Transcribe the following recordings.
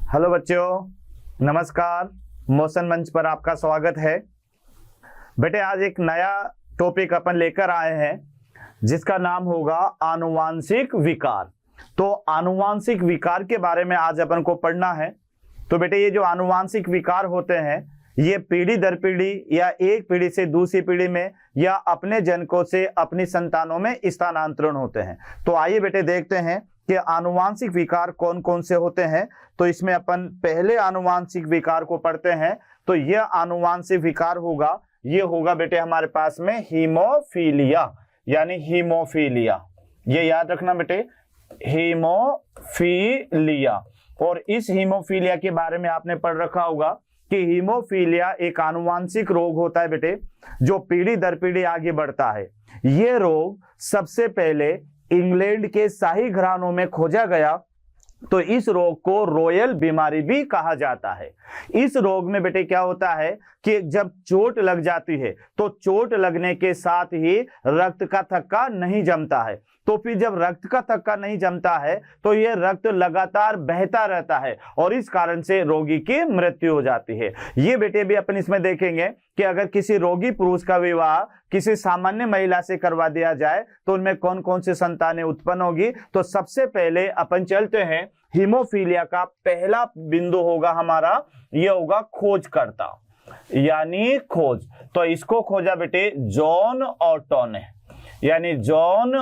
Hello बच्चों, नमस्कार। Motion मंच पर आपका स्वागत है। बेटे आज एक नया टॉपिक अपन लेकर आए हैं जिसका नाम होगा आनुवांशिक विकार। तो आनुवांशिक विकार के बारे में आज अपन को पढ़ना है। तो बेटे ये जो आनुवांशिक विकार होते हैं ये पीढ़ी दर पीढ़ी या एक पीढ़ी से दूसरी पीढ़ी में या अपने जनकों से अपनी संतानों में स्थानांतरण होते हैं। तो आइए बेटे देखते हैं कि आनुवांशिक विकार कौन कौन से होते हैं। तो इसमें अपन पहले आनुवांशिक विकार को पढ़ते हैं। तो यह आनुवांशिक विकार होगा, ये होगा बेटे हमारे पास में हीमोफीलिया, यानी हीमोफीलिया। ये याद रखना बेटे, हीमोफीलिया। और इस हीमोफीलिया के बारे में आपने पढ़ रखा होगा कि हीमोफीलिया एक आनुवांशिक रोग होता है बेटे, जो पीढ़ी दर पीढ़ी आगे बढ़ता है। ये रोग सबसे पहले इंग्लैंड के शाही घरानों में खोजा गया। तो इस रोग को रॉयल बीमारी भी कहा जाता है। इस रोग में बेटे क्या होता है कि जब चोट लग जाती है तो चोट लगने के साथ ही रक्त का थक्का नहीं जमता है। तो फिर जब रक्त का थक्का नहीं जमता है तो यह रक्त लगातार बहता रहता है और इस कारण से रोगी की मृत्यु हो जाती है। ये बेटे भी अपन इसमें देखेंगे कि अगर किसी रोगी पुरुष का विवाह किसी सामान्य महिला से करवा दिया जाए तो उनमें कौन कौन सी संतानें उत्पन्न होगी। तो सबसे पहले अपन चलते हैं, हीमोफीलिया का पहला बिंदु होगा हमारा, यह होगा खोजकर्ता, यानी खोज। तो इसको खोजा बेटे जॉन ऑटो ने, यानी जॉन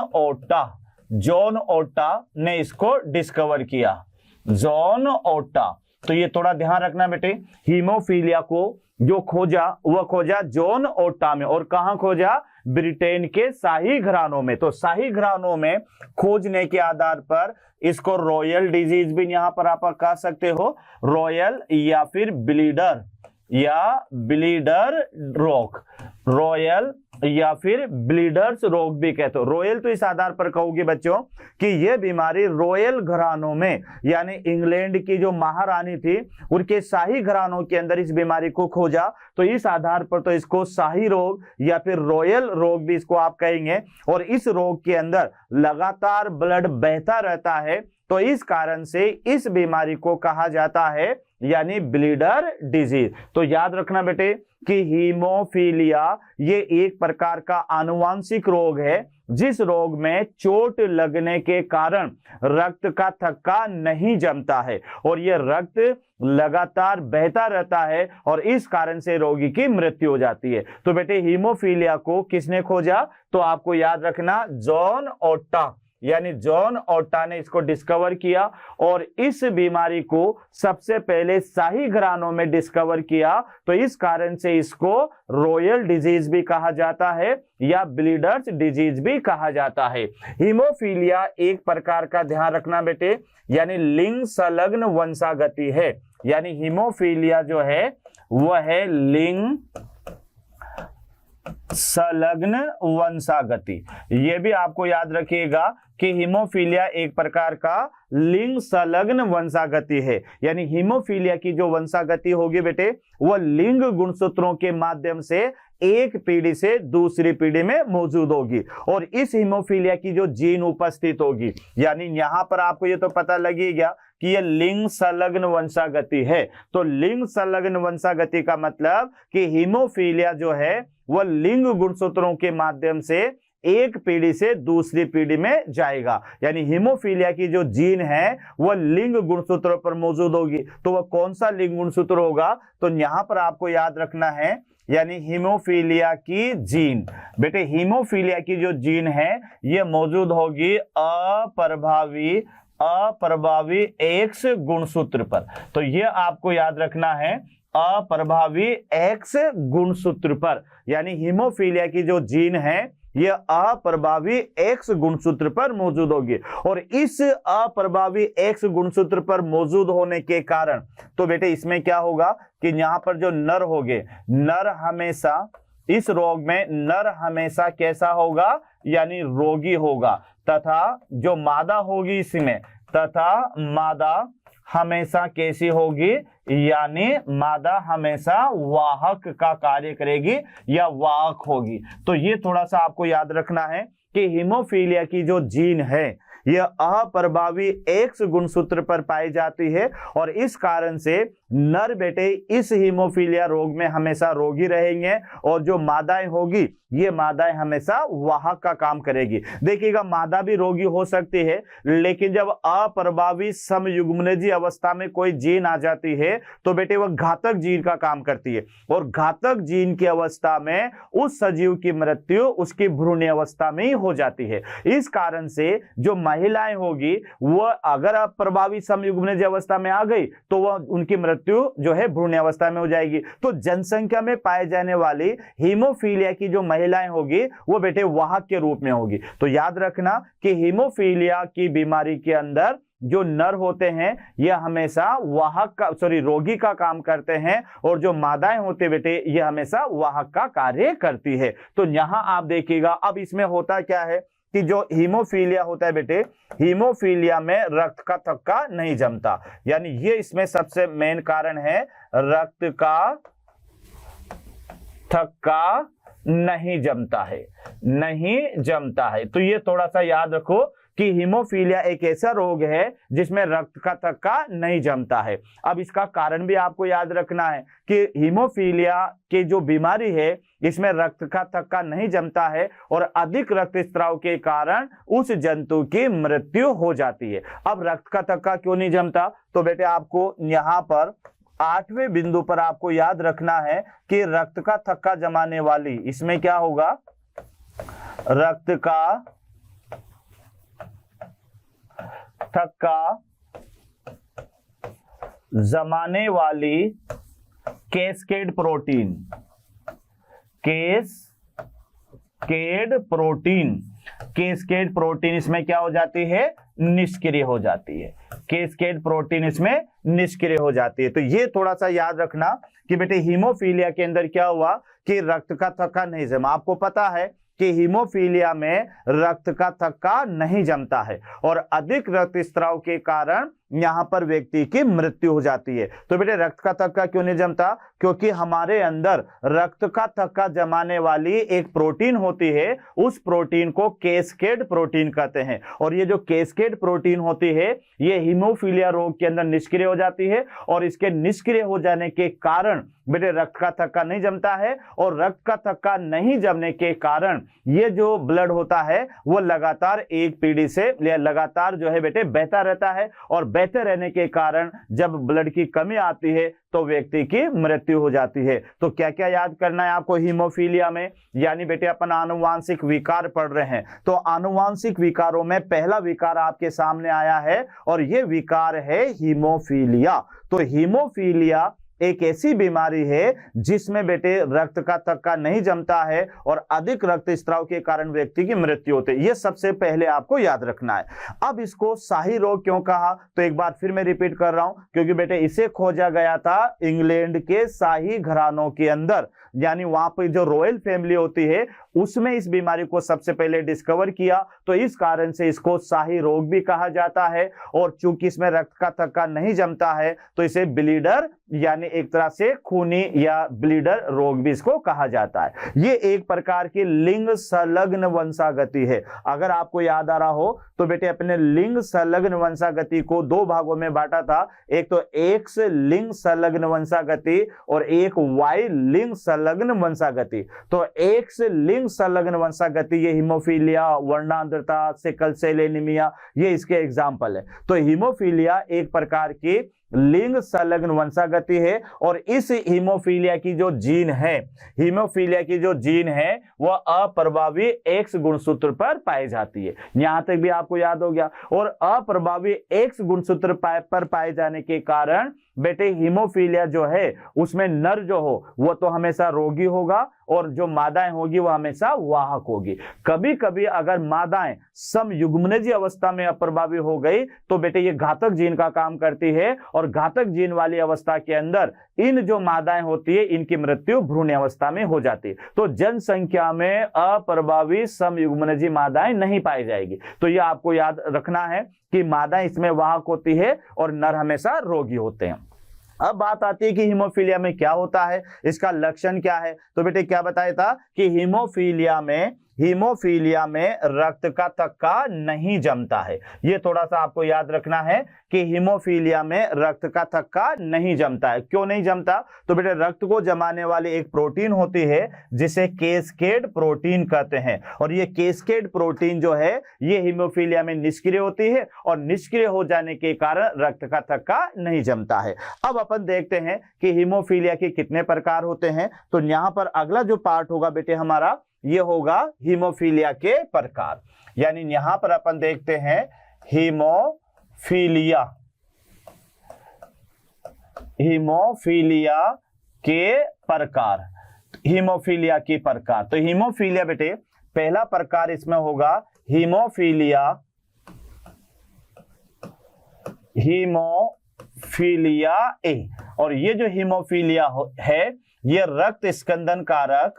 ओटा ने इसको डिस्कवर किया, जॉन ओटा। तो ये थोड़ा ध्यान रखना बेटे, हीमोफीलिया को जो खोजा वह खोजा जॉन ओटा में। और कहां खोजा? ब्रिटेन के शाही घरानों में। तो शाही घरानों में खोजने के आधार पर इसको रॉयल डिजीज भी यहां पर आप कह सकते हो, रॉयल या फिर ब्लीडर रोग, रॉयल या फिर ब्लीडर्स रोग भी कहते हो। रॉयल तो इस आधार पर कहोगे बच्चों कि यह बीमारी रॉयल घरानों में, यानी इंग्लैंड की जो महारानी थी उनके शाही घरानों के अंदर इस बीमारी को खोजा। तो इस आधार पर तो इसको शाही रोग या फिर रॉयल रोग भी इसको आप कहेंगे। और इस रोग के अंदर लगातार ब्लड बहता रहता है, तो इस कारण से इस बीमारी को कहा जाता है यानी ब्लीडर डिजीज। तो याद रखना बेटे कि हीमोफीलिया ये एक प्रकार का आनुवांशिक रोग है जिस रोग में चोट लगने के कारण रक्त का थक्का नहीं जमता है और यह रक्त लगातार बहता रहता है और इस कारण से रोगी की मृत्यु हो जाती है। तो बेटे हीमोफीलिया को किसने खोजा? तो आपको याद रखना जॉन ओटा, यानी जॉन ओटा ने इसको डिस्कवर किया। और इस बीमारी को सबसे पहले शाही घरानों में डिस्कवर किया, तो इस कारण से इसको रॉयल डिजीज भी कहा जाता है या ब्लीडर्स डिजीज भी कहा जाता है। हीमोफीलिया एक प्रकार का, ध्यान रखना बेटे, यानी लिंग संलग्न वंशागति है। यानी हीमोफीलिया जो है वह है लिंग संलग्न वंशागति। यह भी आपको याद रखिएगा कि हीमोफीलिया एक प्रकार का लिंग संलग्न वंशागति है। यानी हीमोफीलिया की जो वंशागति होगी बेटे वह लिंग गुणसूत्रों के माध्यम से एक पीढ़ी से दूसरी पीढ़ी में मौजूद होगी। और इस हीमोफीलिया की जो जीन उपस्थित होगी, यानी यहां पर आपको ये तो पता लगेगा कि यह लिंग संलग्न वंशागति है। तो लिंग संलग्न वंशागति का मतलब कि हीमोफीलिया जो है वह लिंग गुणसूत्रों के माध्यम से एक पीढ़ी से दूसरी पीढ़ी में जाएगा। यानी हीमोफीलिया की जो जीन है वह लिंग गुणसूत्रों पर मौजूद होगी। तो वह कौन सा लिंग गुणसूत्र होगा? तो यहां पर आपको याद रखना है, यानी हीमोफीलिया की जीन। बेटे हीमोफीलिया की जो जीन है यह मौजूद होगी अप्रभावी एक्स गुणसूत्र पर। तो यह आपको याद रखना है, अप्रभावी एक्स गुणसूत्र पर। यानी हीमोफीलिया की जो जीन है यह अप्रभावी एक्स गुणसूत्र पर मौजूद होगी। और इस अप्रभावी एक्स गुणसूत्र पर मौजूद होने के कारण तो बेटे इसमें क्या होगा कि यहां पर जो नर होंगे, नर हमेशा इस रोग में नर हमेशा कैसा होगा? यानी रोगी होगा। तथा जो मादा होगी इसमें, तथा मादा हमेशा कैसी होगी? यानी मादा हमेशा वाहक का कार्य करेगी या वाहक होगी। तो ये थोड़ा सा आपको याद रखना है कि हीमोफीलिया की जो जीन है यह अप्रभावी एक्स गुणसूत्र पर पाई जाती है और इस कारण से नर बेटे इस हीमोफीलिया रोग में हमेशा रोगी रहेंगे और जो मादाएं होगी ये मादाएं हमेशा वाहक का काम करेगी। देखिएगा मादा भी रोगी हो सकती है, लेकिन जब अप्रभावी समयुग्मनजी अवस्था में कोई जीन आ जाती है तो बेटे वह घातक जीन का काम करती है और घातक जीन की अवस्था में उस सजीव की मृत्यु उसकी भ्रूण अवस्था में ही हो जाती है। इस कारण से जो महिलाएं होगी वह अगर अप्रभावी समयुग्मनजी अवस्था में आ गई तो वह उनकी मृत्यु जो है भ्रूण अवस्था में हो जाएगी। तो जनसंख्या में पाए जाने वाली हीमोफीलिया की जो महिलाएं होगी वो बेटे वाहक के रूप में होगी। तो याद रखना कि हीमोफीलिया की बीमारी के अंदर जो नर होते हैं यह हमेशा वाहक का रोगी का काम करते हैं और जो मादाएं होते बेटे ये हमेशा वाहक का कार्य करती है। तो यहां आप देखिएगा अब इसमें होता क्या है कि जो हीमोफीलिया होता है बेटे, हीमोफीलिया में रक्त का थक्का नहीं जमता, यानी ये इसमें सबसे मेन कारण है, रक्त का थक्का नहीं जमता है, नहीं जमता है। तो ये थोड़ा सा याद रखो कि हीमोफीलिया एक ऐसा रोग है जिसमें रक्त का थक्का नहीं जमता है। अब इसका कारण भी आपको याद रखना है कि हीमोफीलिया की जो बीमारी है इसमें रक्त का थक्का नहीं जमता है और अधिक रक्तस्राव के कारण उस जंतु की मृत्यु हो जाती है। अब रक्त का थक्का क्यों नहीं जमता, तो बेटे आपको यहां पर 8वें बिंदु पर आपको याद रखना है कि रक्त का थक्का जमाने वाली, इसमें क्या होगा, रक्त का थक्का जमाने वाली कैस्केड प्रोटीन, कैस्केड प्रोटीन इसमें क्या हो जाती है, निष्क्रिय हो जाती है। कैस्केड प्रोटीन इसमें निष्क्रिय हो जाती है। तो ये थोड़ा सा याद रखना कि बेटे हीमोफीलिया के अंदर क्या हुआ कि रक्त का थक्का नहीं जमा। आपको पता है कि हीमोफीलिया में रक्त का थक्का नहीं जमता है और अधिक रक्तस्राव के कारण यहां पर व्यक्ति की मृत्यु हो जाती है। तो बेटे रक्त का थक्का क्यों नहीं जमता, क्योंकि हमारे अंदर रक्त का थक्का जमाने वाली एक प्रोटीन होती है, उस प्रोटीन को कैस्केड प्रोटीन कहते हैं और ये जो कैस्केड प्रोटीन होती है ये हीमोफीलिया रोग के अंदर निष्क्रिय हो जाती है और इसके निष्क्रिय हो जाने के कारण बेटे रक्त का थक्का नहीं जमता है और रक्त का थक्का नहीं जमने के कारण ये जो ब्लड होता है वो लगातार एक पीढ़ी से लगातार जो है बेटे बहता रहता है और बहते रहने के कारण जब ब्लड की कमी आती है तो व्यक्ति की मृत्यु हो जाती है। तो क्या क्या याद करना है आपको हीमोफीलिया में, यानी बेटे अपन आनुवांशिक विकार पढ़ रहे हैं। तो आनुवांशिक विकारों में पहला विकार आपके सामने आया है और यह विकार है हीमोफीलिया। तो हीमोफीलिया एक ऐसी बीमारी है जिसमें बेटे रक्त का थक्का नहीं जमता है और अधिक रक्तस्राव के कारण व्यक्ति की मृत्यु होती है। यह सबसे पहले आपको याद रखना है। अब इसको शाही रोग क्यों कहा, तो एक बार फिर मैं रिपीट कर रहा हूं, क्योंकि बेटे इसे खोजा गया था इंग्लैंड के शाही घरानों के अंदर, यानी वहां पर जो रॉयल फैमिली होती है उसमें इस बीमारी को सबसे पहले डिस्कवर किया, तो इस कारण से इसको शाही रोग भी कहा जाता है। और चूंकि इसमें रक्त का थक्का नहीं जमता है तो इसे ब्लीडर यानी एक तरह से खूनी या ब्लीडर रोग भी इसको कहा जाता है। ये एक प्रकार की लिंग संलग्न वंशागति है। अगर आपको याद आ रहा हो तो बेटे अपने लिंग संलग्न वंशागति को दो भागों में बांटा था, एक तो एक्स लिंग संलग्न वंशागति और एक वाई लिंग संलग्न वंशागति। तो एक्स लिंग संलग्न वंशागति ये हीमोफीलिया, वर्णांधता, सिकल सेल एनीमिया, ये इसके एग्जाम्पल है। तो हीमोफीलिया एक प्रकार की लिंग संलग्न वंशागति है और इस हीमोफीलिया की जो जीन है, हीमोफीलिया की जो जीन है वह अप्रभावी एक्स गुणसूत्र पर पाई जाती है। यहां तक भी आपको याद हो गया। और अप्रभावी एक्स गुणसूत्र पर पाए जाने के कारण बेटे हीमोफीलिया जो है उसमें नर जो हो वो तो हमेशा रोगी होगा और जो मादाएं होगी वो हमेशा वाहक होगी। कभी कभी अगर मादाएं समयुग्मनजी अवस्था में अप्रभावी हो गई तो बेटे ये घातक जीन का काम करती है और घातक जीन वाली अवस्था के अंदर इन जो मादाएं होती है इनकी मृत्यु भ्रूण अवस्था में हो जाती है। तो जनसंख्या में अप्रभावी समयुग्मनजी मादाएं नहीं पाई जाएगी। तो ये आपको याद रखना है कि मादाएं इसमें वाहक होती है और नर हमेशा रोगी होते हैं। अब बात आती है कि हीमोफीलिया में क्या होता है, इसका लक्षण क्या है। तो बेटे क्या बताया था कि हीमोफीलिया में हीमोफीलिया में रक्त का थक्का नहीं जमता है। ये थोड़ा सा आपको याद रखना है कि हीमोफीलिया में रक्त का थक्का नहीं जमता है। क्यों नहीं जमता? तो बेटे रक्त को जमाने वाली एक प्रोटीन होती है जिसे कैस्केड प्रोटीन कहते हैं, और ये कैस्केड प्रोटीन जो है ये हीमोफीलिया में निष्क्रिय होती है, और निष्क्रिय हो जाने के कारण रक्त का थक्का नहीं जमता है। अब अपन देखते हैं कि हीमोफीलिया के कितने प्रकार होते हैं। तो यहां पर अगला जो पार्ट होगा बेटे हमारा ये होगा हीमोफीलिया के प्रकार, यानी यहां पर अपन देखते हैं हीमोफीलिया के प्रकार, हीमोफीलिया के प्रकार। तो हीमोफीलिया बेटे पहला प्रकार इसमें होगा हीमोफीलिया ए, और ये जो हीमोफीलिया है ये रक्त स्कंदन कारक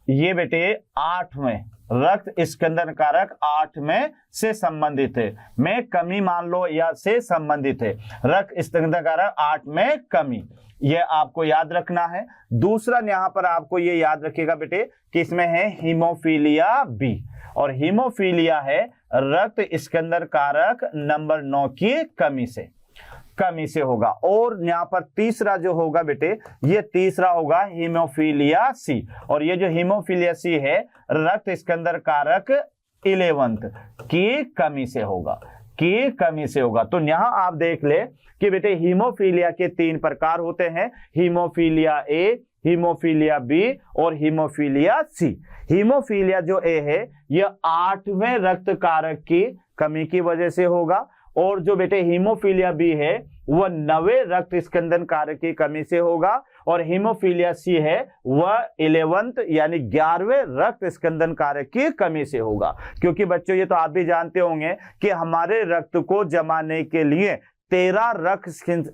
ये बेटे 8 में रक्त स्कंदन कारक 8 में से संबंधित है, में कमी मान लो या से संबंधित है। रक्त स्कंदन कारक 8 में कमी, ये आपको याद रखना है। दूसरा यहां पर आपको ये याद रखिएगा बेटे कि इसमें है हीमोफीलिया बी, और हीमोफीलिया है रक्त स्कंदन कारक नंबर 9 की कमी से होगा। और यहाँ पर तीसरा जो होगा बेटे ये तीसरा होगा हीमोफीलिया सी, और ये जो हीमोफीलिया सी है रक्त स्कंदन कारक 11 की कमी से होगा। तो यहाँ आप देख ले कि बेटे हीमोफीलिया के 3 प्रकार होते हैं, हीमोफीलिया ए, हीमोफीलिया बी और हीमोफीलिया सी। हीमोफीलिया जो ए है यह 8वें रक्त कारक की कमी की वजह से होगा, और जो बेटे हीमोफीलिया बी है वह 9वें रक्त स्कंदन कारक की कमी से होगा, और हीमोफीलिया सी है वह 11th यानी 11वें रक्त स्कंदन कारक की कमी से होगा। क्योंकि बच्चों ये तो आप भी जानते होंगे कि हमारे रक्त को जमाने के लिए 13 रक्त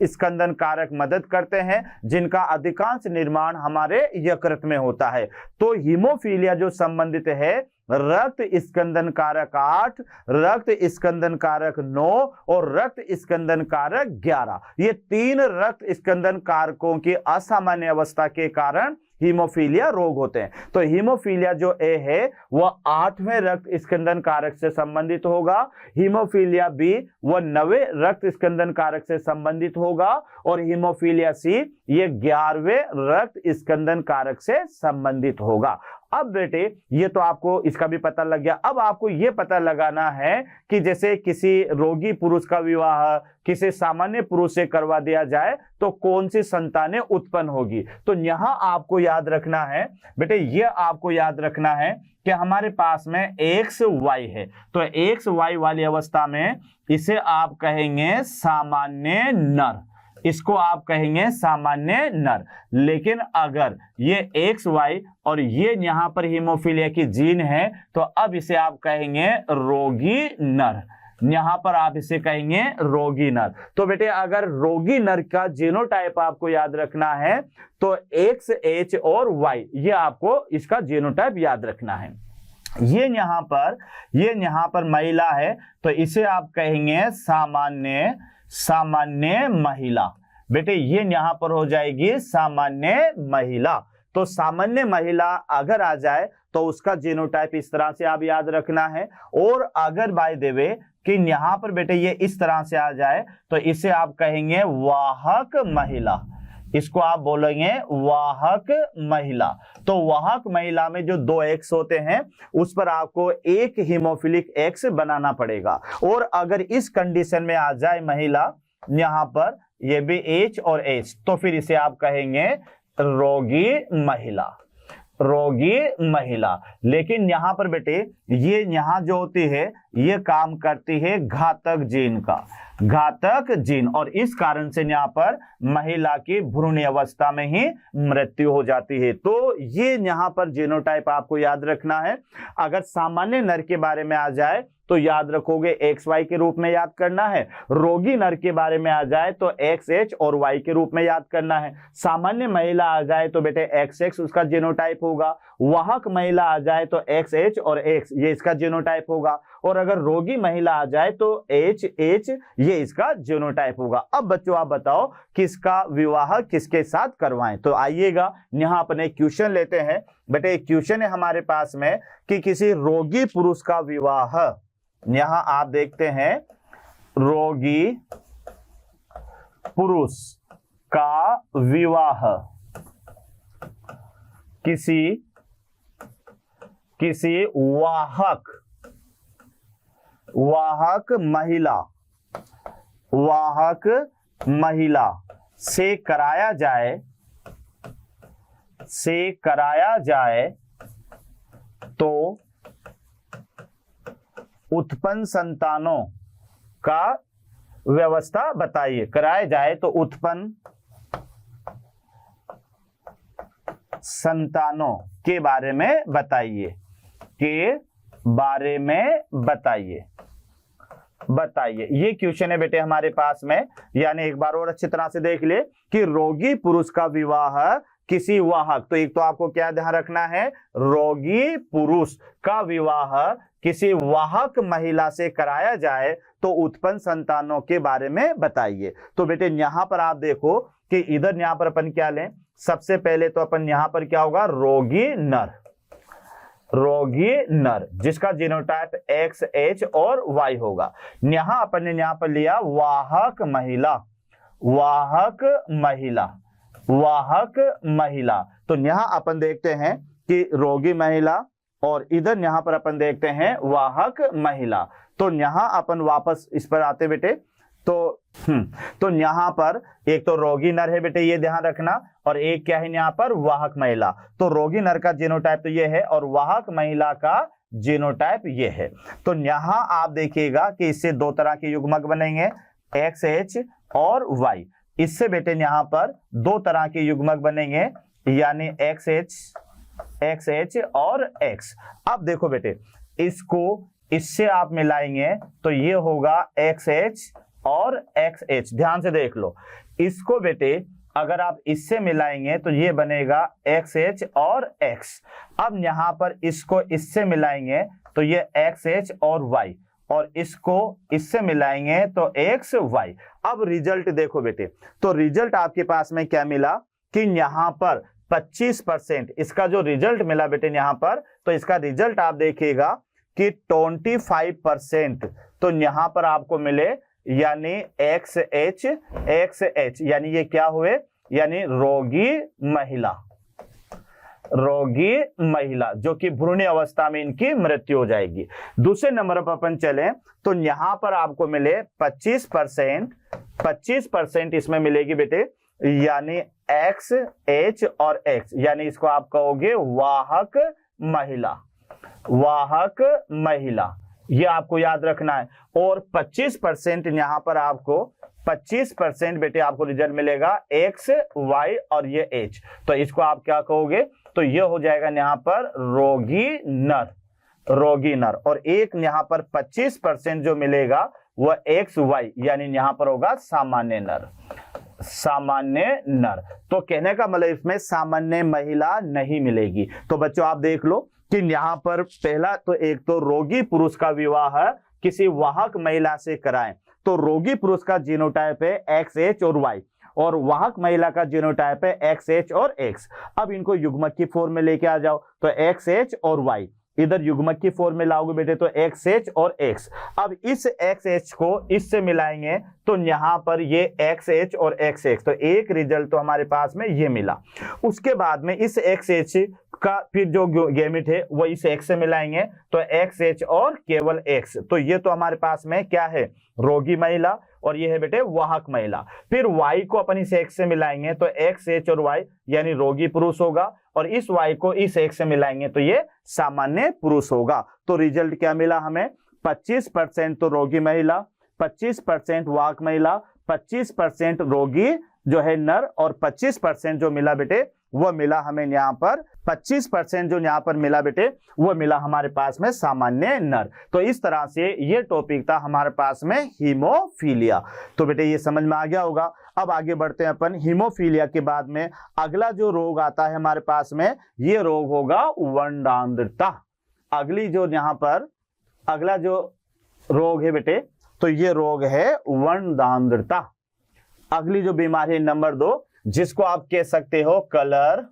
स्कंदन कारक मदद करते हैं, जिनका अधिकांश निर्माण हमारे यकृत में होता है। तो हीमोफीलिया जो संबंधित है रक्त स्कंदन कारक 8, रक्त स्कंदन कारक 9 और रक्त स्कंदन कारक 11, ये 3 रक्त स्कंदन कारकों की असामान्य अवस्था के कारण हीमोफीलिया रोग होते हैं। तो हीमोफीलिया जो ए है वह 8वें रक्त स्कंदन कारक से संबंधित होगा, हीमोफीलिया बी वह 9वें रक्त स्कंदन कारक से संबंधित होगा, और हीमोफीलिया सी ये 11वें रक्त स्कंदन कारक से संबंधित होगा। अब बेटे ये तो आपको इसका भी पता लग गया। अब आपको ये पता लगाना है कि जैसे किसी रोगी पुरुष का विवाह किसी सामान्य पुरुष से करवा दिया जाए तो कौन सी संतानें उत्पन्न होगी। तो यहां आपको याद रखना है बेटे, ये आपको याद रखना है कि हमारे पास में XY है, तो XY वाली अवस्था में इसे आप कहेंगे सामान्य नर, इसको आप कहेंगे सामान्य नर। लेकिन अगर ये XY और ये यहां पर हीमोफीलिया की जीन है तो अब इसे आप कहेंगे रोगी नर, यहां पर आप इसे कहेंगे रोगी नर। तो बेटे अगर रोगी नर का जीनोटाइप आपको याद रखना है तो X, H और Y, ये आपको इसका जीनोटाइप याद रखना है। ये यहां पर महिला है तो इसे आप कहेंगे सामान्य महिला। बेटे ये यहां पर हो जाएगी सामान्य महिला। तो सामान्य महिला अगर आ जाए तो उसका जीनोटाइप इस तरह से आप याद रखना है। और अगर बाय द वे कि यहां पर बेटे ये इस तरह से आ जाए तो इसे आप कहेंगे वाहक महिला, इसको आप बोलेंगे वाहक महिला। तो वाहक महिला में जो 2 X होते हैं उस पर आपको एक हीमोफिलिक X बनाना पड़ेगा। और अगर इस कंडीशन में आ जाए महिला, यहां पर ये भी H और H, तो फिर इसे आप कहेंगे रोगी महिला। लेकिन यहां पर बेटे ये यहां जो होती है ये काम करती है घातक जीन, और इस कारण से यहां पर महिला की भ्रूण अवस्था में ही मृत्यु हो जाती है। तो ये यहां पर जीनोटाइप आपको याद रखना है। अगर सामान्य नर के बारे में आ जाए तो याद रखोगे XY के रूप में याद करना है, रोगी नर के बारे में आ जाए तो XX और Y के रूप में याद करना है, सामान्य महिला आ जाए तो बेटे XX उसका जीनोटाइप होगा, वाहक महिला आ जाए तो XH और X ये इसका जीनोटाइप होगा, और अगर रोगी महिला आ जाए तो HH ये इसका जीनोटाइप होगा। अब बच्चों आप बताओ किसका विवाह किसके साथ करवाएं। तो आइएगा यहाँ अपने क्वेश्चन लेते हैं। बेटे एक क्वेश्चन है हमारे पास में कि किसी रोगी पुरुष का विवाह, यहाँ आप देखते हैं रोगी पुरुष का विवाह किसी वाहक महिला से कराया जाए तो उत्पन्न संतानों का व्यवस्था बताइए। कराया जाए तो उत्पन्न संतानों के बारे में बताइए, ये क्वेश्चन है बेटे हमारे पास में। यानी एक बार और अच्छी तरह से देख ले कि रोगी पुरुष का विवाह किसी वाहक, तो एक तो आपको क्या ध्यान रखना है, रोगी पुरुष का विवाह किसी वाहक महिला से कराया जाए तो उत्पन्न संतानों के बारे में बताइए। तो बेटे यहां पर आप देखो कि इधर यहां पर अपन क्या लें, सबसे पहले तो अपन यहां पर क्या होगा, रोगी नर जिसका जीनोटाइप XH और Y होगा। यहां अपन ने यहां पर लिया वाहक महिला, तो यहां अपन देखते हैं कि रोगी महिला, और इधर यहां पर अपन देखते हैं वाहक महिला। तो यहां अपन वापस इस पर आते बेटे, तो यहां पर एक तो रोगी नर है बेटे, ये ध्यान रखना, और एक क्या है यहां पर वाहक महिला। तो रोगी नर का जीनोटाइप तो ये है और वाहक महिला का जीनोटाइप ये है। तो यहां आप देखिएगा कि इससे दो तरह के युग्मक बनेंगे, XH और Y। इससे बेटे यहां पर दो तरह के युग्मक बनेंगे, यानी XH और X। अब देखो बेटे इसको इससे आप मिलाएंगे तो ये होगा XH और XH। ध्यान से देख लो, इसको बेटे अगर आप इससे मिलाएंगे तो ये बनेगा XH और X। अब यहां पर इसको इससे मिलाएंगे तो ये XH और Y, और इसको इससे मिलाएंगे तो XY। अब रिजल्ट देखो बेटे, तो रिजल्ट आपके पास में क्या मिला कि यहां पर 25% इसका जो रिजल्ट मिला बेटे यहां पर, तो इसका रिजल्ट आप देखिएगा कि 25%, तो यहां पर आपको मिले यानी XH, यानी ये क्या हुए, यानी रोगी महिला जो कि भ्रूण अवस्था में इनकी मृत्यु हो जाएगी। दूसरे नंबर पर अपन चले तो यहां पर आपको मिले 25% इसमें मिलेगी बेटे, यानी XH और X, यानी इसको आप कहोगे वाहक महिला, ये आपको याद रखना है। और 25% यहां पर आपको 25% बेटे आपको रिजल्ट मिलेगा X, Y और ये H, तो इसको आप क्या कहोगे, तो ये हो जाएगा यहां पर रोगी नर। और एक यहां पर 25% जो मिलेगा वह XY, यानी यहां पर होगा सामान्य नर। तो कहने का मतलब इसमें सामान्य महिला नहीं मिलेगी। तो बच्चों आप देख लो कि यहां पर पहला तो एक तो रोगी पुरुष का विवाह किसी वाहक महिला से कराएं, तो रोगी पुरुष का जीनोटाइप है XH और Y, और वाहक महिला का जीनोटाइप है XH और X। अब इनको युग्मक की फॉर्म में लेके आ जाओ, तो XH और Y इधर युग्मक की फॉर्म में लाओगे बेटे तो XH और X। अब इस XH को इससे मिलाएंगे तो यहां पर ये XH और XX, तो एक रिजल्ट तो हमारे पास में ये मिला। उसके बाद में इस XH का फिर जो गैमेट है वो इस X से मिलाएंगे तो XH और केवल X, तो ये तो हमारे पास में क्या है, रोगी महिला, और ये है बेटे वाहक महिला। फिर Y को अपन इस X से मिलाएंगे तो XH और Y यानी रोगी पुरुष होगा, और इस Y को इस X से मिलाएंगे तो ये सामान्य पुरुष होगा। तो रिजल्ट क्या मिला हमें, 25% तो रोगी महिला, 25% वाहक महिला, 25% रोगी जो है नर, और 25% जो मिला बेटे वो मिला हमें यहाँ पर 25% जो यहाँ पर मिला बेटे वो मिला हमारे पास में सामान्य नर। तो इस तरह से ये टॉपिक था हमारे पास में हीमोफीलिया। तो बेटे ये समझ में आ गया होगा। अब आगे बढ़ते हैं अपन हीमोफीलिया के बाद में अगला जो रोग आता है हमारे पास में, ये रोग होगा वर्णांधता। अगली जो यहाँ पर अगला जो रोग है बेटे, तो ये रोग है वर्णांधता। अगली जो बीमारी है नंबर 2, जिसको आप कह सकते हो कलर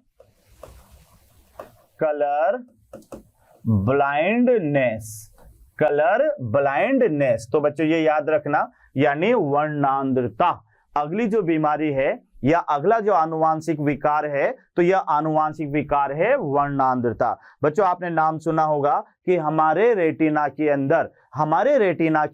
ब्लाइंडनेस। कलर ब्लाइंडनेस, तो बच्चों ये याद रखना, यानी वर्णांधता। अगली जो बीमारी है या अगला जो आनुवांशिक विकार है, तो यह आनुवांशिक विकार है वर्णांधता। बच्चों आपने नाम सुना होगा कि हमारे रेटिना के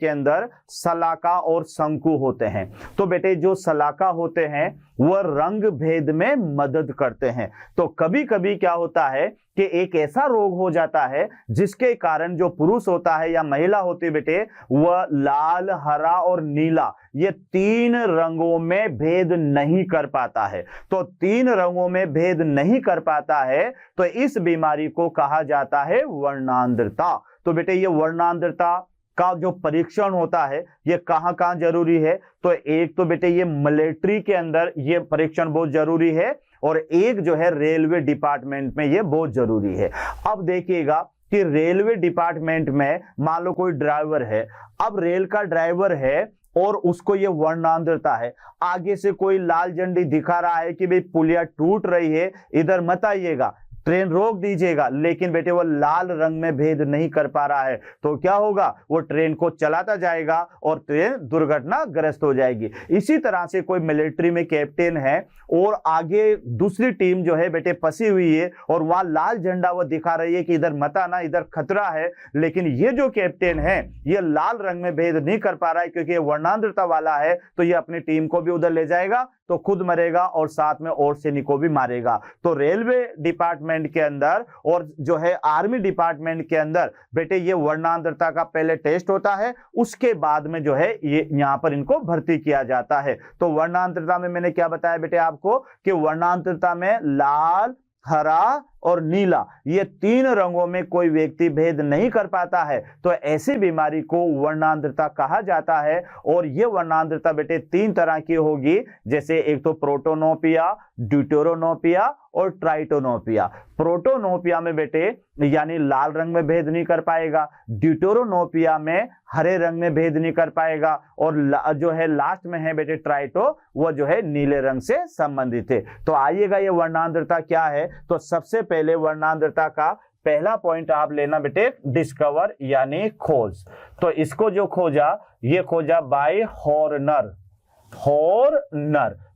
अंदर सलाका और शंकु होते हैं। तो बेटे जो सलाका होते हैं वह रंग भेद में मदद करते हैं। तो कभी कभी क्या होता है कि एक ऐसा रोग हो जाता है जिसके कारण जो पुरुष होता है या महिला होती है बेटे, वह लाल, हरा और नीला ये 3 रंगों में भेद नहीं कर पाता है। तो 3 रंगों में भेद नहीं कर पाता है, तो इस बीमारी को कहा जाता है वर्णांधता। तो बेटे ये वर्णांधता का जो परीक्षण होता है ये कहां कहां जरूरी है, तो एक तो बेटे ये मिलिट्री के अंदर ये परीक्षण बहुत जरूरी है, और एक जो है रेलवे डिपार्टमेंट में ये बहुत जरूरी है। अब देखिएगा कि रेलवे डिपार्टमेंट में मान लो कोई ड्राइवर है, अब रेल का ड्राइवर है और उसको ये वर्णांधता है, आगे से कोई लाल झंडी दिखा रहा है कि भाई पुलिया टूट रही है, इधर मत आइएगा, ट्रेन रोक दीजिएगा, लेकिन बेटे वो लाल रंग में भेद नहीं कर पा रहा है, तो क्या होगा, वो ट्रेन को चलाता जाएगा और ट्रेन दुर्घटनाग्रस्त हो जाएगी। इसी तरह से कोई मिलिट्री में कैप्टन है और आगे दूसरी टीम जो है बेटे फंसी हुई है और वहां लाल झंडा वो दिखा रही है कि इधर मत आना, इधर खतरा है, लेकिन ये जो कैप्टन है ये लाल रंग में भेद नहीं कर पा रहा है क्योंकि ये वर्णांधता वाला है, तो ये अपनी टीम को भी उधर ले जाएगा तो खुद मरेगा और साथ में और सैनिक को भी मारेगा। तो रेलवे डिपार्टमेंट के अंदर और जो है आर्मी डिपार्टमेंट के अंदर बेटे ये वर्णांधता का पहले टेस्ट होता है, उसके बाद में जो है ये यहाँ पर इनको भर्ती किया जाता है। तो वर्णांधता में मैंने क्या बताया बेटे आपको कि वर्णांधता में लाल, हरा और नीला ये 3 रंगों में कोई व्यक्ति भेद नहीं कर पाता है, तो ऐसी बीमारी को वर्णांधता कहा जाता है। और ये वर्णांधता बेटे 3 तरह की होगी, जैसे एक तो प्रोटोनोपिया, ड्यूटेरोनोपिया और ट्राइटोनोपिया। प्रोटोनोपिया में बेटे यानी लाल रंग में भेद नहीं कर पाएगा, ड्यूटेरोनोपिया में हरे रंग में भेद नहीं कर पाएगा, और जो है लास्ट में है बेटे ट्राइटो, वो जो है नीले रंग से संबंधित है। तो आइएगा ये वर्णांधता क्या है, तो सबसे पहले वर्णांधता का पहला पॉइंट आप लेना बेटे डिस्कवर यानी खोज। तो इसको जो खोजा ये खोजा बाय हॉर्नर।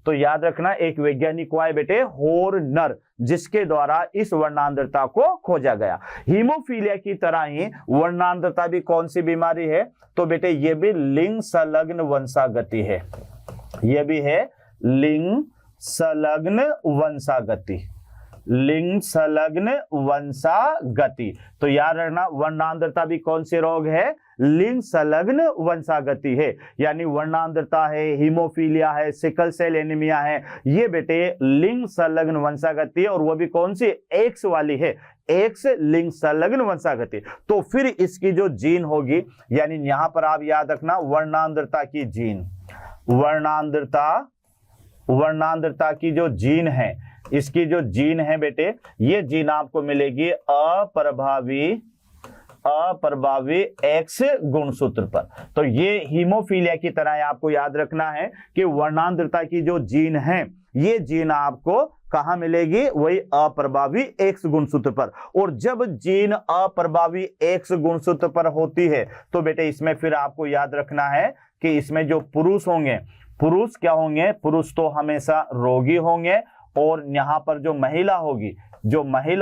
तो याद रखना एक वैज्ञानिक हुआ है बेटे हॉर्नर, जिसके द्वारा इस वर्णांधता को खोजा गया। हीमोफीलिया की तरह ही वर्णांधता भी कौन सी बीमारी है, तो बेटे ये भी लिंग संलग्न वंशागति है। ये भी है लिंग संलग्न वंशागति। लिंग संलग्न वंशागति। तो याद रखना वर्णांधता भी कौन से रोग है, लिंग संलग्न वंशागति है। यानी वर्णांधता है, हीमोफीलिया है, सिकल सेल एनीमिया है, ये बेटे लिंग संलग्न वंशागति है, और वो भी कौन सी, एक्स वाली है, एक्स लिंग संलग्न वंशागति। तो फिर इसकी जो जीन होगी, यानी यहां पर आप याद रखना वर्णांधता की जीन, वर्णांधता की जो जीन है, इसकी जो जीन है बेटे, ये जीन आपको मिलेगी अप्रभावी एक्स गुणसूत्र पर। तो ये हीमोफीलिया की तरह आपको याद रखना है कि वर्णांधता की जो जीन है, ये जीन आपको कहां मिलेगी, वही अप्रभावी एक्स गुणसूत्र पर। और जब जीन अप्रभावी एक्स गुणसूत्र पर होती है, तो बेटे इसमें फिर आपको याद रखना है कि इसमें जो पुरुष होंगे, पुरुष क्या होंगे, पुरुष तो हमेशा रोगी होंगे, और यहाँ पर जो महिला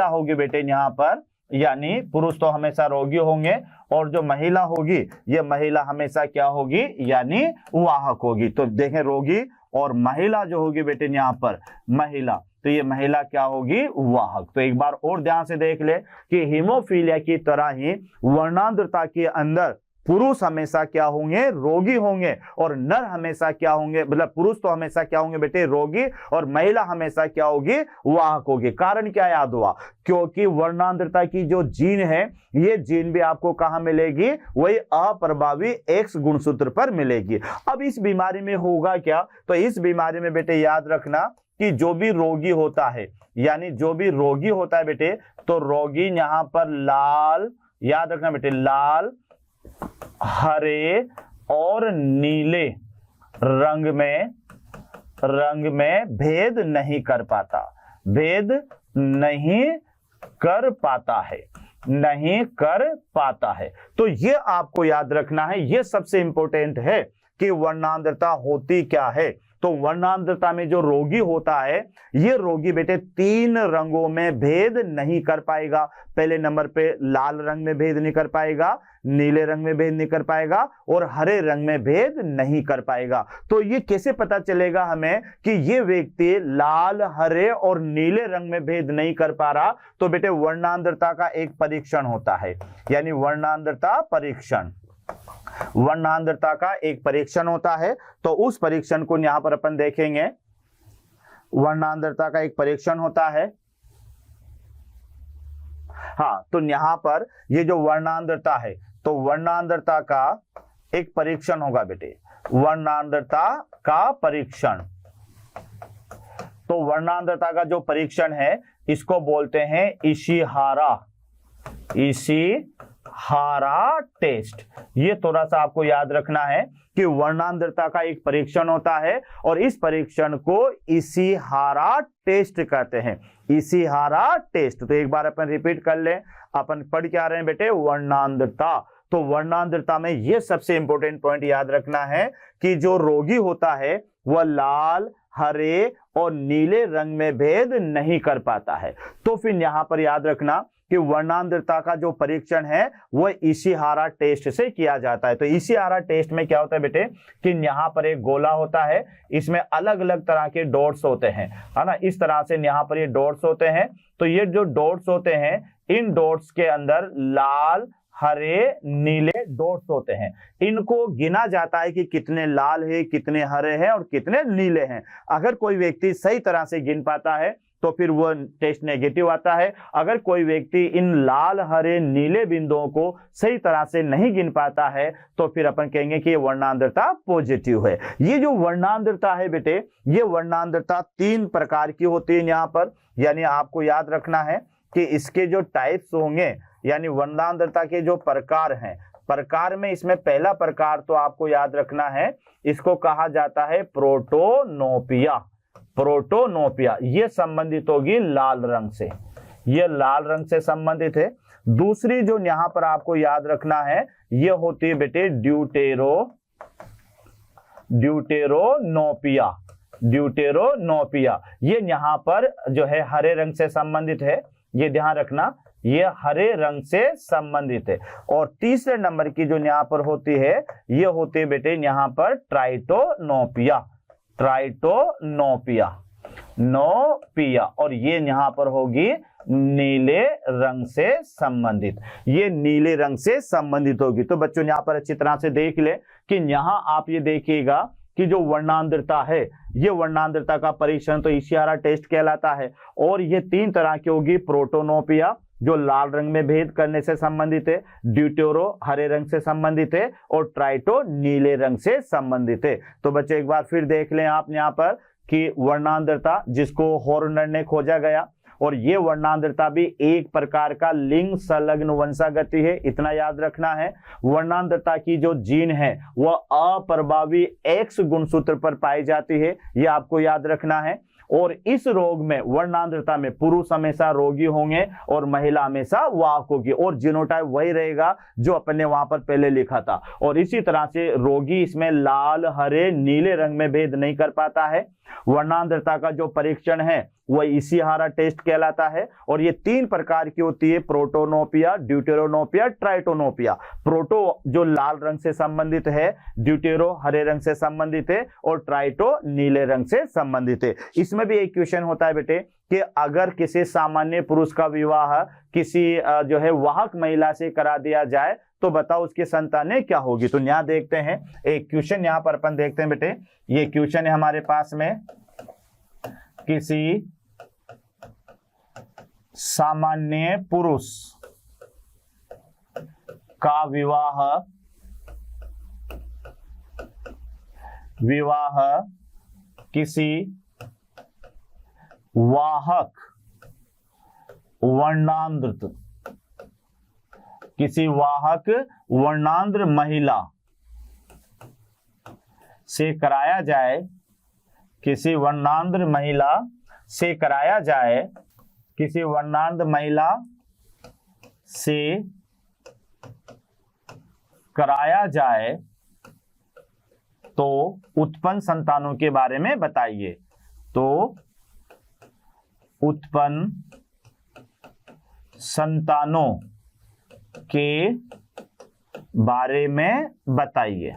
होगी बेटे यहाँ पर, यानी पुरुष तो हमेशा रोगी होंगे, और जो महिला होगी ये महिला हमेशा क्या होगी, यानी वाहक होगी। तो देखें रोगी और महिला जो होगी बेटे यहाँ पर महिला, तो ये महिला क्या होगी, वाहक। तो एक बार और ध्यान से देख ले कि हीमोफीलिया की तरह ही वर्णांधता के अंदर पुरुष हमेशा क्या होंगे, रोगी होंगे, और नर हमेशा क्या होंगे, मतलब पुरुष तो हमेशा क्या होंगे बेटे, रोगी, और महिला हमेशा क्या होगी, वाहक होगी। कारण क्या याद हुआ, क्योंकि वर्णांतरता की जो जीन है, ये जीन भी आपको कहां मिलेगी, वही अप्रभावी एक्स गुणसूत्र पर मिलेगी। अब इस बीमारी में होगा क्या, तो इस बीमारी में बेटे याद रखना कि जो भी रोगी होता है, यानी जो भी रोगी होता है बेटे, तो रोगी यहां पर लाल, याद रखना बेटे, लाल, हरे और नीले रंग में भेद नहीं कर पाता, भेद नहीं कर पाता है, नहीं कर पाता है। तो ये आपको याद रखना है, ये सबसे इंपॉर्टेंट है कि वर्णांतरता होती क्या है। तो वर्णांतरता में जो रोगी होता है, ये रोगी बेटे 3 रंगों में भेद नहीं कर पाएगा। पहले नंबर पे लाल रंग में भेद नहीं कर पाएगा, नीले रंग में भेद नहीं कर पाएगा, और हरे रंग में भेद नहीं कर पाएगा। तो ये कैसे पता चलेगा हमें कि ये व्यक्ति लाल, हरे और नीले रंग में भेद नहीं कर पा रहा, तो बेटे वर्णांतरता का एक परीक्षण होता है, यानी वर्णांतरता परीक्षण, वर्णांतरता का एक परीक्षण होता है। तो उस परीक्षण को यहां पर अपन देखेंगे। वर्णांतरता का एक परीक्षण होता है, हाँ, तो यहां पर ये जो वर्णांतरता है, तो वर्णांतरता का एक परीक्षण होगा बेटे, वर्णांतरता का परीक्षण। तो वर्णांतरता का जो परीक्षण है, इसको बोलते हैं इशिहारा, इशिहारा टेस्ट। ये थोड़ा सा आपको याद रखना है कि वर्णांतरता का एक परीक्षण होता है, और इस परीक्षण को इशिहारा टेस्ट कहते हैं, इशिहारा टेस्ट। तो एक बार अपन रिपीट कर लें, अपन पढ़ के आ रहे हैं बेटे, वर्णांतरता। तो वर्णांतरता में ये सबसे इंपॉर्टेंट पॉइंट याद रखना है कि जो रोगी होता है वह लाल, हरे और नीले रंग में भेद नहीं कर पाता है। तो फिर यहां पर याद रखना कि वर्णांतरता का जो परीक्षण है वह इशिहारा टेस्ट से किया जाता है। तो इशिहारा टेस्ट में क्या होता है बेटे कि यहां पर एक गोला होता है, इसमें अलग अलग तरह के डॉट्स होते हैं, है ना, इस तरह से यहां पर ये डॉट्स होते हैं। तो ये जो डॉट्स होते हैं, इन डॉट्स के अंदर लाल, हरे, नीले डॉट्स होते हैं। इनको गिना जाता है कि कितने लाल है, कितने हरे हैं और कितने नीले हैं। अगर कोई व्यक्ति सही तरह से गिन पाता है तो फिर वो टेस्ट नेगेटिव आता है। अगर कोई व्यक्ति इन लाल, हरे, नीले बिंदुओं को सही तरह से नहीं गिन पाता है तो फिर अपन कहेंगे कि ये वर्णांतरता पॉजिटिव है। ये जो वर्णांतरता है बेटे, ये वर्णांतरता 3 प्रकार की होती है यहाँ पर, यानी आपको याद रखना है कि इसके जो टाइप्स होंगे, यानी वर्णांतरता के जो प्रकार हैं, प्रकार में इसमें पहला प्रकार तो आपको याद रखना है, इसको कहा जाता है प्रोटोनोपिया। प्रोटोनोपिया ये संबंधित होगी लाल रंग से, ये लाल रंग से संबंधित है। दूसरी जो यहां पर आपको याद रखना है, ये होती है बेटे ड्यूटेरोनोपिया। ड्यूटेरोनोपिया ये यहां पर जो है हरे रंग से संबंधित है, ये ध्यान रखना, ये हरे रंग से संबंधित है। और तीसरे नंबर की जो यहां पर होती है, ये होती है बेटे यहां पर ट्राइटोनोपिया, ट्राइटोनोपिया, नोपिया, और ये यहां पर होगी नीले रंग से संबंधित, ये नीले रंग से संबंधित होगी। तो बच्चों यहां पर अच्छी तरह से देख ले कि यहां आप ये देखिएगा कि जो वर्णांतरता है, ये वर्णांतरता का परीक्षण तो इशिहारा टेस्ट कहलाता है, और ये 3 तरह की होगी। प्रोटोनोपिया जो लाल रंग में भेद करने से संबंधित है, ड्यूटेरो हरे रंग से संबंधित है, और ट्राइटो नीले रंग से संबंधित है। तो बच्चे एक बार फिर देख लें आप यहाँ पर कि वर्णांतरता जिसको हॉर्नर ने खोजा गया, और ये वर्णांतरता भी एक प्रकार का लिंग संलग्न वंशागति है, इतना याद रखना है। वर्णांतरता की जो जीन है वह अप्रभावी एक्स गुणसूत्र पर पाई जाती है, यह आपको याद रखना है। और इस रोग में वर्णांतरता में पुरुष हमेशा रोगी होंगे और महिला हमेशा वाहक होगी, और जीनोटाइप वही रहेगा जो अपन ने वहां पर पहले लिखा था। और इसी तरह से रोगी इसमें लाल, हरे, नीले रंग में भेद नहीं कर पाता है। वर्णांतरता का जो परीक्षण है वह इशिहारा टेस्ट कहलाता है, और ये 3 प्रकार की होती है, प्रोटोनोपिया, ड्यूटेरोनोपिया, ट्राइटोनोपिया। प्रोटो जो लाल रंग से संबंधित है, ड्यूटेरो हरे रंग से संबंधित है, और ट्राइटो नीले रंग से संबंधित है। इसमें भी एक क्वेश्चन होता है बेटे कि अगर किसी सामान्य पुरुष का विवाह किसी जो है वाहक महिला से करा दिया जाए तो बताओ उसकी संतानें क्या होगी। तो यहाँ देखते हैं एक क्वेश्चन, यहाँ पर अपन देखते हैं बेटे, ये क्वेश्चन है हमारे पास में, किसी सामान्य पुरुष का विवाह किसी वाहक वर्णांध्र महिला से कराया जाए, किसी वर्णांध्र महिला से कराया जाए तो उत्पन्न संतानों के बारे में बताइए। तो उत्पन्न संतानों के बारे में बताइए।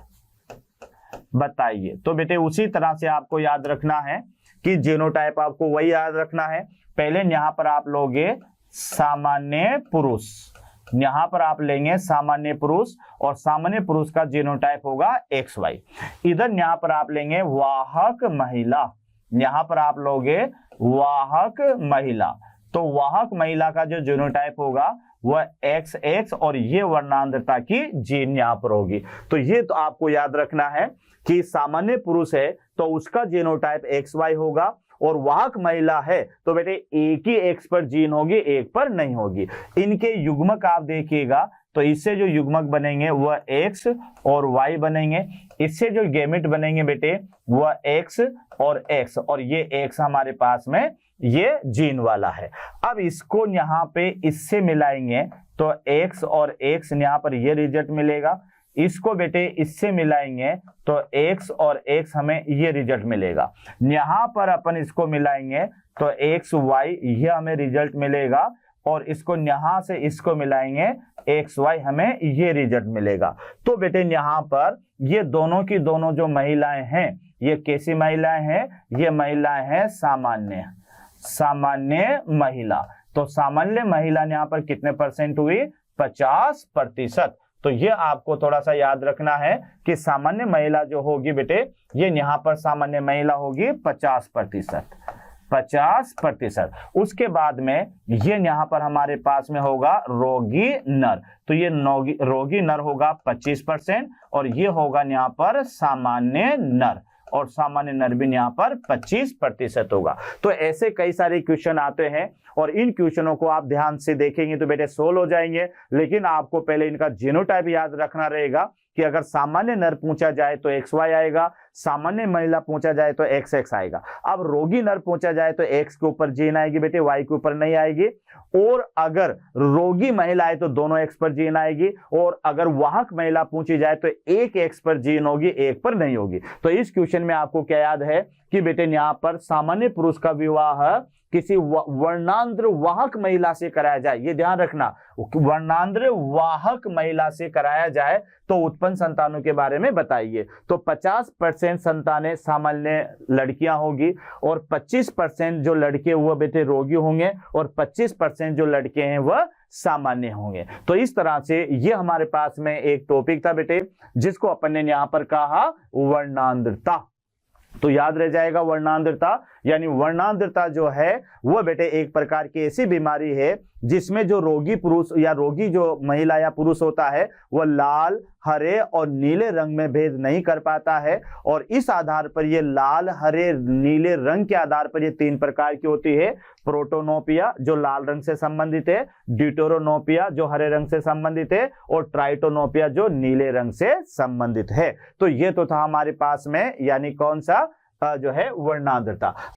तो बेटे उसी तरह से आपको याद रखना है कि जीनोटाइप आपको वही याद रखना है। पहले यहां पर आप लोगे सामान्य पुरुष, यहां पर आप लेंगे सामान्य पुरुष और सामान्य पुरुष का जीनोटाइप होगा XY। इधर यहां पर आप लेंगे वाहक महिला, यहां पर आप लोगे वाहक महिला, तो वाहक महिला का जो जीनोटाइप होगा वह XX और ये वर्णांधता की जीन यहां पर होगी। तो ये तो आपको याद रखना है कि सामान्य पुरुष है तो उसका जीनोटाइप XY होगा, और वाहक महिला है तो बेटे एक ही X पर जीन होगी, एक पर नहीं होगी। इनके युग्मक आप देखिएगा तो इससे जो युग्मक बनेंगे वह X और Y बनेंगे, इससे जो गैमेट बनेंगे बेटे वह X और X, और ये X हमारे पास में ये जीन वाला है। अब इसको यहाँ पे इससे मिलाएंगे तो X और X यहाँ पर ये रिजल्ट मिलेगा, इसको बेटे इससे मिलाएंगे तो X और X हमें ये रिजल्ट मिलेगा। यहाँ पर अपन इसको मिलाएंगे तो XY ये हमें रिजल्ट मिलेगा, और इसको यहाँ से इसको मिलाएंगे XY हमें ये रिजल्ट मिलेगा। तो बेटे यहाँ पर ये दोनों की दोनों जो महिलाएं हैं ये कैसी महिलाएं हैं, ये महिलाएं हैं सामान्य महिला। तो सामान्य महिला यहाँ पर कितने परसेंट हुई, 50%। तो ये आपको थोड़ा सा याद रखना है कि सामान्य महिला जो होगी बेटे ये यहाँ पर सामान्य महिला होगी 50%। उसके बाद में ये यहाँ पर हमारे पास में होगा रोगी नर, तो ये रोगी नर होगा 25%, और ये होगा यहाँ पर सामान्य नर, और सामान्य नर भी यहाँ पर 25% होगा। तो ऐसे कई सारे क्वेश्चन आते हैं और इन क्वेश्चनों को आप ध्यान से देखेंगे तो बेटे सोल्व हो जाएंगे, लेकिन आपको पहले इनका जीनोटाइप याद रखना रहेगा कि अगर सामान्य नर पूछा जाए तो XY आएगा, सामान्य महिला पूछा जाए तो XX आएगा। अब रोगी नर पूछा जाए तो X के ऊपर जीन आएगी बेटे, Y के ऊपर नहीं आएगी, और अगर रोगी महिला है तो दोनों X पर जीन आएगी, और अगर वाहक महिला पूछी जाए तो एक X पर जीन होगी, एक पर नहीं होगी। तो इस क्वेश्चन में आपको क्या याद है कि बेटे यहाँ पर सामान्य पुरुष का विवाह किसी वर्णांध्र वाहक महिला से कराया जाए, ये ध्यान रखना, वर्णांध्र वाहक महिला से कराया जाए तो उत्पन्न संतानों के बारे में बताइए। तो 50% संतानें सामान्य लड़कियां होगी, और 25% जो लड़के वो बेटे रोगी होंगे, और 25% जो लड़के हैं वह सामान्य होंगे। तो इस तरह से ये हमारे पास में एक टॉपिक था बेटे जिसको अपन ने यहाँ पर कहा वर्णांध्रता। तो याद रह जाएगा वर्णांध्रता, यानी वर्णांध्रता जो है वह बेटे एक प्रकार की ऐसी बीमारी है जिसमें जो रोगी पुरुष या रोगी जो महिला या पुरुष होता है वह लाल, हरे और नीले रंग में भेद नहीं कर पाता है, और इस आधार पर ये लाल, हरे, नीले रंग के आधार पर ये 3 प्रकार की होती है। प्रोटोनोपिया जो लाल रंग से संबंधित है, ड्यूटेरोनोपिया जो हरे रंग से संबंधित है, और ट्राइटोनोपिया जो नीले रंग से संबंधित है। तो ये तो था हमारे पास में, यानी कौन सा जो है वर्णांध्रता।